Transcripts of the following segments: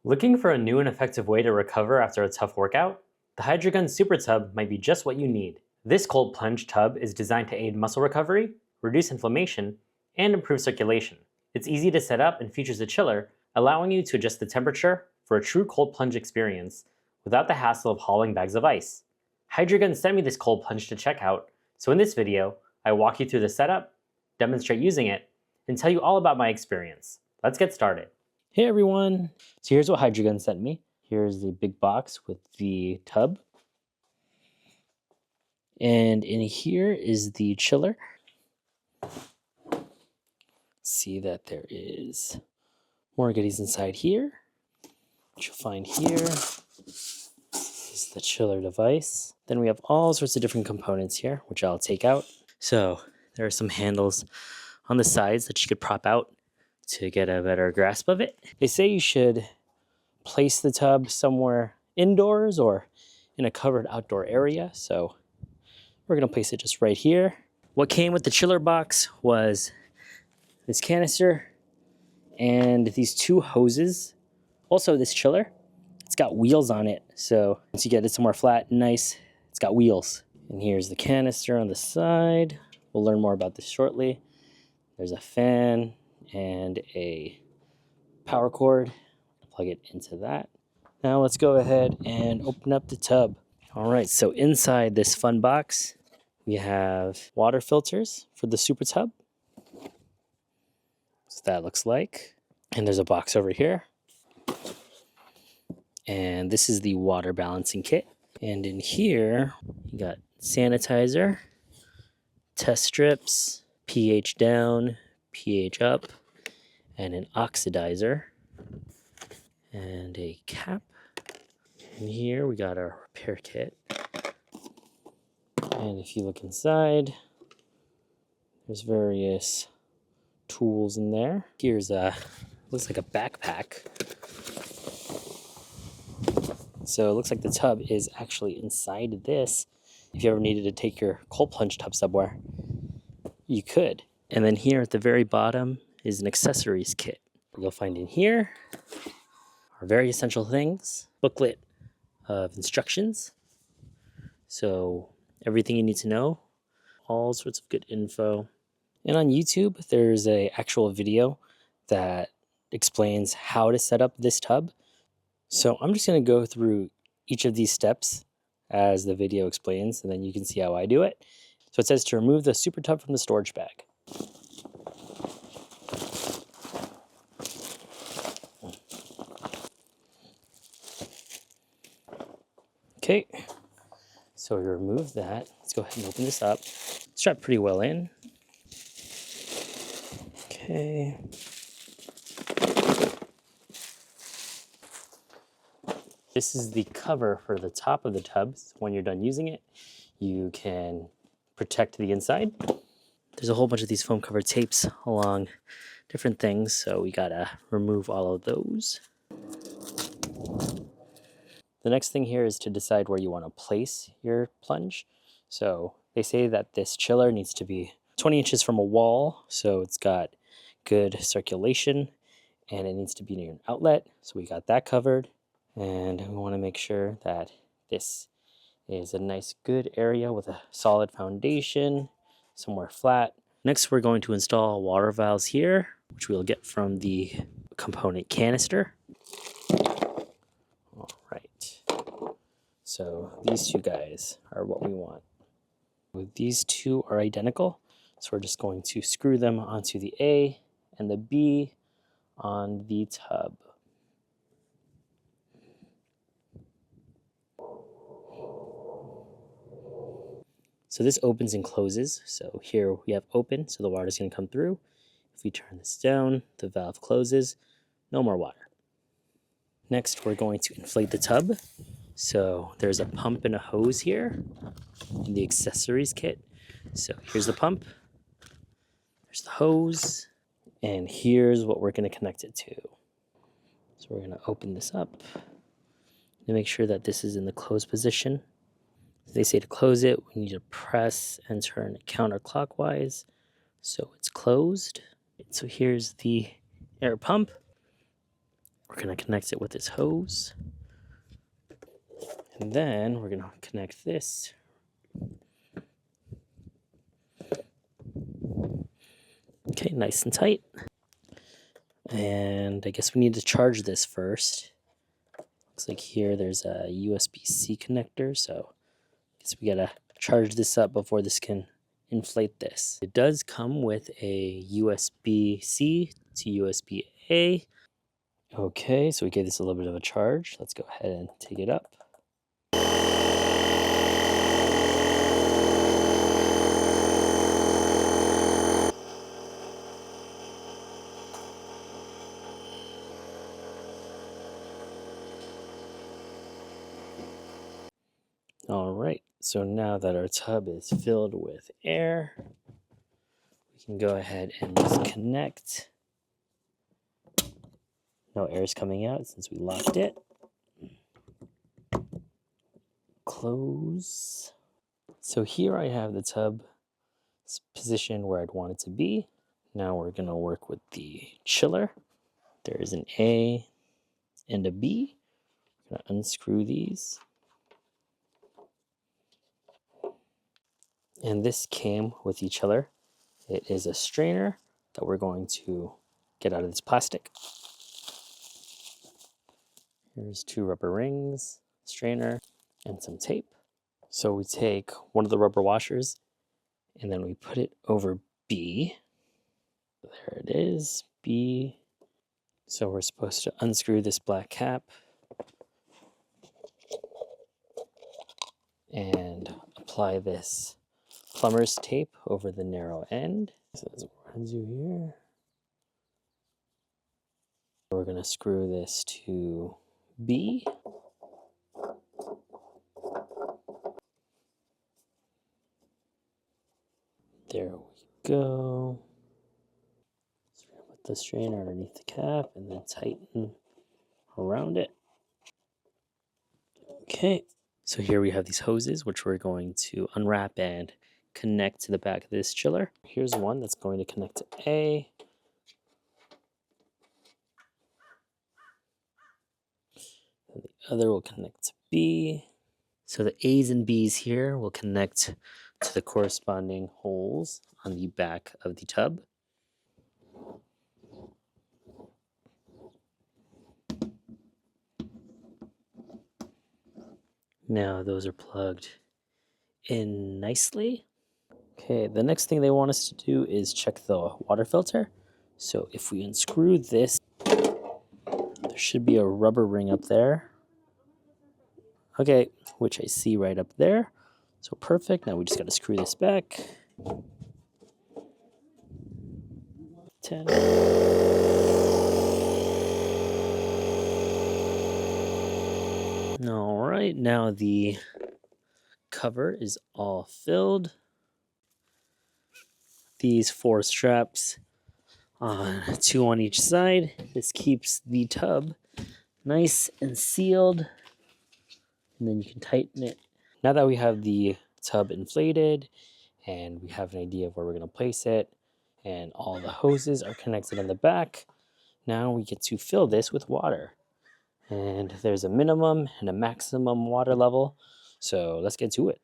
Looking for a new and effective way to recover after a tough workout? The Hydragun Supertub might be just what you need. This cold plunge tub is designed to aid muscle recovery, reduce inflammation, and improve circulation. It's easy to set up and features a chiller, allowing you to adjust the temperature for a true cold plunge experience without the hassle of hauling bags of ice. Hydragun sent me this cold plunge to check out, so in this video, I walk you through the setup, demonstrate using it, and tell you all about my experience. Let's get started. Hey everyone! So here's what Hydragun sent me. Here's the big box with the tub. And in here is the chiller. See that there is more goodies inside here. What you'll find here is the chiller device. Then we have all sorts of different components here, which I'll take out. So there are some handles on the sides that you could prop out to get a better grasp of it. They say you should place the tub somewhere indoors or in a covered outdoor area, so we're gonna place it just right here. What came with the chiller box was this canister and these two hoses. Also this chiller, it's got wheels on it, so once you get it somewhere flat and nice, it's got wheels. And here's the canister on the side. We'll learn more about this shortly. There's a fan and a power cord. Plug it into that. Now let's go ahead and open up the tub. All right, so inside this fun box, we have water filters for the super tub. So that looks like. And there's a box over here. And this is the water balancing kit. And in here, you got sanitizer, test strips, pH down, pH up, and an oxidizer, and a cap. And here we got our repair kit. And if you look inside, there's various tools in there. Here's looks like a backpack. So it looks like the tub is actually inside this. If you ever needed to take your cold plunge tub somewhere, you could. And then here at the very bottom is an accessories kit. What you'll find in here are very essential things. Booklet of instructions. So everything you need to know, all sorts of good info. And on YouTube, there's an actual video that explains how to set up this tub. So I'm just going to go through each of these steps as the video explains, and then you can see how I do it. So it says to remove the super tub from the storage bag. Okay, so we remove that. Let's go ahead and open this up. Strap pretty well in. Okay. This is the cover for the top of the tub. When you're done using it, you can protect the inside. There's a whole bunch of these foam cover tapes along different things, so we gotta remove all of those. The next thing here is to decide where you want to place your plunge. So they say that this chiller needs to be 20 inches from a wall, so it's got good circulation, and it needs to be near an outlet, so we got that covered. And we want to make sure that this is a nice good area with a solid foundation, somewhere flat. Next, we're going to install water valves here, which we'll get from the component canister. All right. So these two guys are what we want. These two are identical, so we're just going to screw them onto the A and the B on the tub. So this opens and closes. So here we have open, so the water is going to come through. If we turn this down, the valve closes, no more water. Next, we're going to inflate the tub. So there's a pump and a hose here in the accessories kit. So here's the pump, there's the hose, and here's what we're going to connect it to. So we're going to open this up and make sure that this is in the closed position. They say to close it, we need to press and turn counterclockwise so it's closed. So here's the air pump. We're going to connect it with this hose. And then we're going to connect this. Okay, nice and tight. And I guess we need to charge this first. Looks like here there's a USB-C connector, so I guess we gotta charge this up before this can inflate this. It does come with a USB-C to USB-A. Okay, so we gave this a little bit of a charge. Let's go ahead and take it up. All right, so now that our tub is filled with air, we can go ahead and disconnect. No air is coming out since we locked it. Close. So here I have the tub positioned where I'd want it to be. Now we're going to work with the chiller. There is an A and a B. I'm going to unscrew these. And this came with the chiller. It is a strainer that we're going to get out of this plastic. Here's 2 rubber rings, strainer, and some tape. So we take one of the rubber washers and then we put it over B. There it is, B. So we're supposed to unscrew this black cap and apply this plumber's tape over the narrow end. So that's what we're going to do here. We're going to screw this to B. There we go. So we're going to put the strainer underneath the cap and then tighten around it. Okay, so here we have these hoses, which we're going to unwrap and connect to the back of this chiller. Here's one that's going to connect to A. And the other will connect to B. So the A's and B's here will connect to the corresponding holes on the back of the tub. Now those are plugged in nicely. Okay, the next thing they want us to do is check the water filter. So if we unscrew this, there should be a rubber ring up there. Okay, which I see right up there. So perfect. Now we just got to screw this back. 10. All right, now the cover is all filled. These 4 straps, 2 on each side. This keeps the tub nice and sealed. And then you can tighten it. Now that we have the tub inflated and we have an idea of where we're going to place it and all the hoses are connected in the back, now we get to fill this with water. And there's a minimum and a maximum water level. So let's get to it.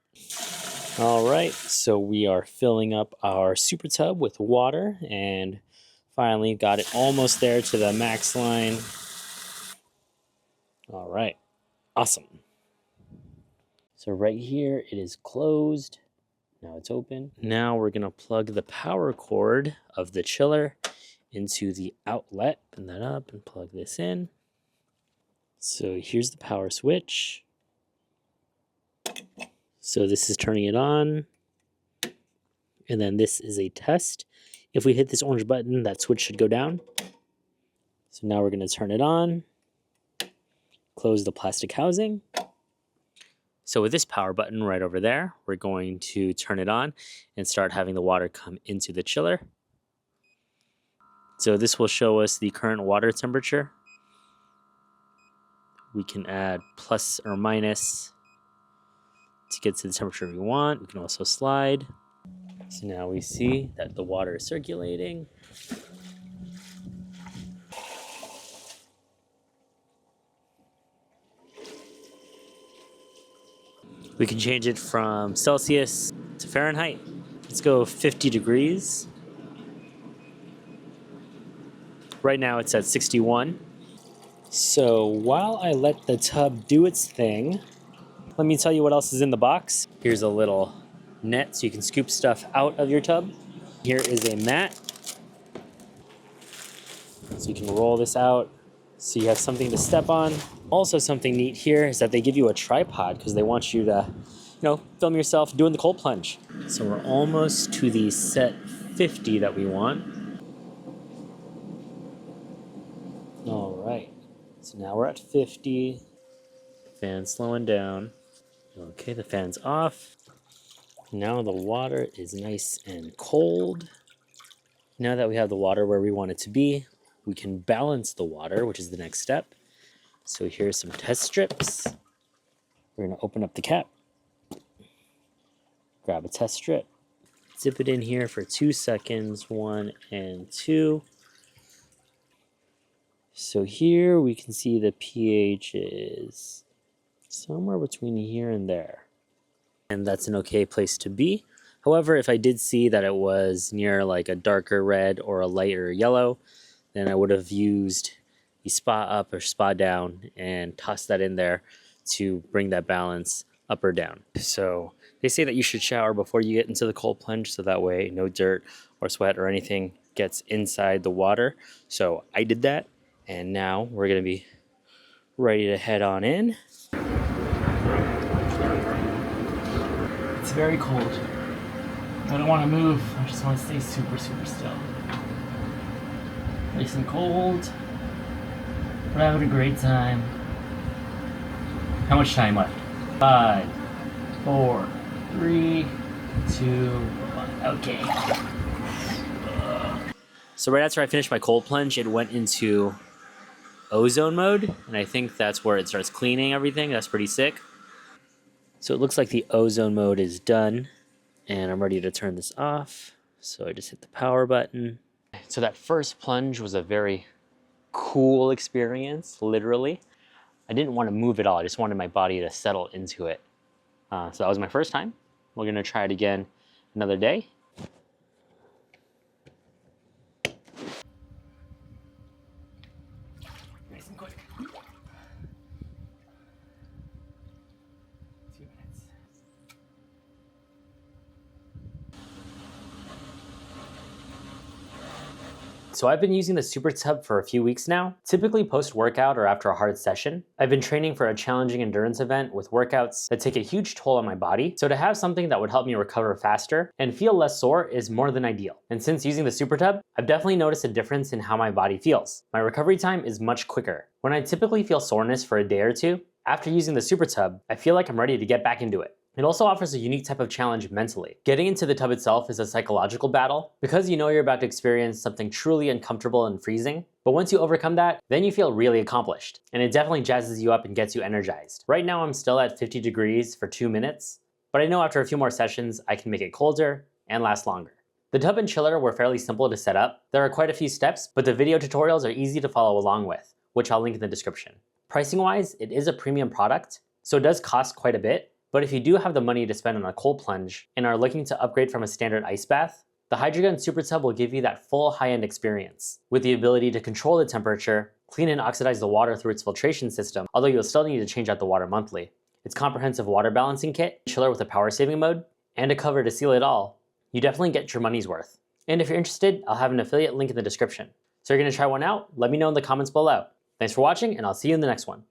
All right, so we are filling up our super tub with water and finally got it almost there to the max line. All right, awesome. So right here, it is closed. Now it's open. Now we're gonna plug the power cord of the chiller into the outlet. Open that up and plug this in. So here's the power switch. So this is turning it on. And then this is a test. If we hit this orange button, that switch should go down. So now we're gonna turn it on. Close the plastic housing. So with this power button right over there, we're going to turn it on and start having the water come into the chiller. So this will show us the current water temperature. We can add plus or minus to get to the temperature we want. We can also slide. So now we see that the water is circulating. We can change it from Celsius to Fahrenheit. Let's go 50 degrees. Right now it's at 61. So while I let the tub do its thing, let me tell you what else is in the box. Here's a little net so you can scoop stuff out of your tub. Here is a mat. So you can roll this out so you have something to step on. Also something neat here is that they give you a tripod because they want you to, film yourself doing the cold plunge. So we're almost to the set 50 that we want. All right, so now we're at 50. Fan slowing down. Okay, the fan's off. Now the water is nice and cold. Now that we have the water where we want it to be, we can balance the water, which is the next step. So here's some test strips. We're gonna open up the cap, grab a test strip, zip it in here for 2 seconds, 1 and 2. So here we can see the pH is somewhere between here and there. And that's an okay place to be. However, if I did see that it was near like a darker red or a lighter yellow, then I would have used the spa up or spa down and tossed that in there to bring that balance up or down. So they say that you should shower before you get into the cold plunge so that way no dirt or sweat or anything gets inside the water. So I did that, and now we're gonna be ready to head on in. It's very cold. I don't want to move. I just want to stay super, super still. Nice and cold. We're having a great time. How much time left? 5, 4, 3, 2, 1. Okay. So right after I finished my cold plunge, it went into ozone mode, and I think that's where it starts cleaning everything. That's pretty sick. So it looks like the ozone mode is done, and I'm ready to turn this off. So I just hit the power button. So that first plunge was a very cool experience, literally. I didn't want to move at all. I just wanted my body to settle into it. So that was my first time. We're gonna try it again another day. Nice and quick. 2 minutes. So I've been using the Supertub for a few weeks now, typically post-workout or after a hard session. I've been training for a challenging endurance event with workouts that take a huge toll on my body, so to have something that would help me recover faster and feel less sore is more than ideal. And since using the Supertub, I've definitely noticed a difference in how my body feels. My recovery time is much quicker. When I typically feel soreness for a day or two, after using the Supertub, I feel like I'm ready to get back into it. It also offers a unique type of challenge mentally. Getting into the tub itself is a psychological battle because you know you're about to experience something truly uncomfortable and freezing. But once you overcome that, then you feel really accomplished. And it definitely jazzes you up and gets you energized. Right now I'm still at 50 degrees for 2 minutes, but I know after a few more sessions I can make it colder and last longer. The tub and chiller were fairly simple to set up. There are quite a few steps, but the video tutorials are easy to follow along with, which I'll link in the description. Pricing wise, it is a premium product, so it does cost quite a bit. But if you do have the money to spend on a cold plunge and are looking to upgrade from a standard ice bath, the Hydragun Supertub will give you that full high-end experience with the ability to control the temperature, clean and oxidize the water through its filtration system, although you'll still need to change out the water monthly, its comprehensive water balancing kit, chiller with a power saving mode, and a cover to seal it all. You definitely get your money's worth. And if you're interested, I'll have an affiliate link in the description. So you're gonna try one out? Let me know in the comments below. Thanks for watching, and I'll see you in the next one.